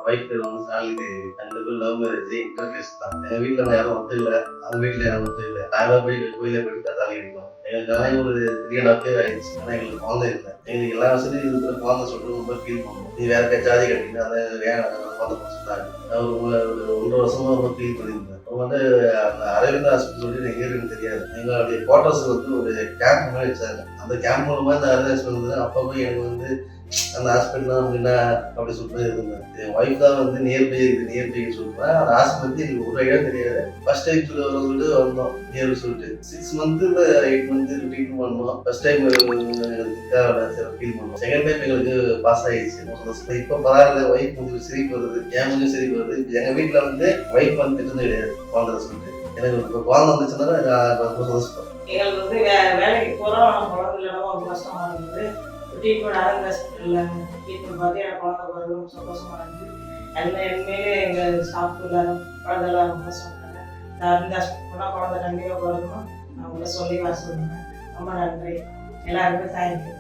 Wife பேர் வந்து சாலினி. 2 பேரும் லவ் மேரேஜ், இன்டர்கேஸ்ட் தான். எங்க வீட்டில் யாரும் ஒத்து இல்லை, அவங்க வீட்டில் யாரும் ஒத்து இல்லை. நாங்களாம் போய் கோயிலை போயிட்டு தாலி அடிப்போம். எங்களுக்கெல்லாம் ஒரு 3.5 years ஆயிடுச்சு. ஆனால் எங்களுக்கு குழந்தை இல்லை. எங்களுக்கு எல்லா வசதியும் இருக்கிற குழந்தை சொல்லிட்டு ரொம்ப ஃபீல் பண்ணுவோம். நீ வேற ஜாதி கட்டினா அதை குழந்தை சொன்னாங்க. ஒரு 1.5 வருஷமா ரொம்ப ஃபீல் பண்ணியிருந்தேன். அவங்க வந்து அந்த அரவிந்த் ஹாஸ்பிட்டல் சொல்லிட்டு எங்க இருக்குன்னு தெரியாது. எங்களுடைய குவார்டர்ஸ் வந்து ஒரு கேம்ப் மாதிரி வச்சாங்க. அந்த கேம்ப் மூலமா இந்த அரவிந்த் ஹாஸ்பிட்டல் வந்து அப்போ போய் எனக்கு வந்து அந்த ஹாஸ்பிட்டல் அப்படின்னா அப்படி சொல்லிட்டு இருந்தேன். என் ஒய்ஃப் தான் வந்து நியர்பை சொல்லுவேன். அந்த ஹாஸ்பிட்டல் எனக்கு ஒரு ஐடியா தெரியாது. ஃபர்ஸ்ட் டைம் சொல்லிட்டு வந்தோம் நியர்பை சொல்லிட்டு 6 months 8 months ரிப்பீட் பண்ணோம். ஃபர்ஸ்ட் டைம் ஃபீல் பண்ணோம். செகண்ட் டைம் எங்களுக்கு பாஸ் ஆயிடுச்சு. இப்போ பரவாயில்ல, ஒய்ஃப் கொஞ்சம் சிரிப்பு வருது, ஏன் கொஞ்சம் சிரிப்பு வருது. எங்க வீட்டுல வந்து ஒய்ஃப் வந்து திட்டது கிடையாது குழந்தை சொல்லிட்டு. எனக்கு இப்போ குழந்தை வந்துச்சுன்னா நான் ரொம்ப சந்தோஷப்படுறேன். எங்களுக்கு வந்து வேலைக்கு போறோம், குழந்தை இல்லைன்னா ரொம்ப கஷ்டமா இருந்தது. ட்ரீட்மெண்ட் அரவிந்த் ஹாஸ்பிட்டலில் ட்ரீட்மெண்ட் பார்த்து எனக்கு குழந்தை பிறகு ரொம்ப சந்தோஷமாக இருந்துச்சு. உண்மையிலே எங்கள் ஸ்டாஃப் எல்லாரும் குழந்தைலாம் ரொம்ப சொன்னாங்க. அரவிந்த் ஹாஸ்பிட்டல் போனால் குழந்தை கண்டிப்பாக பிறக்கணும். நான் உங்களை சொல்லி வர சொல்லுவேன். ரொம்ப நன்றி எல்லாருக்கும். தேங்க்யூ.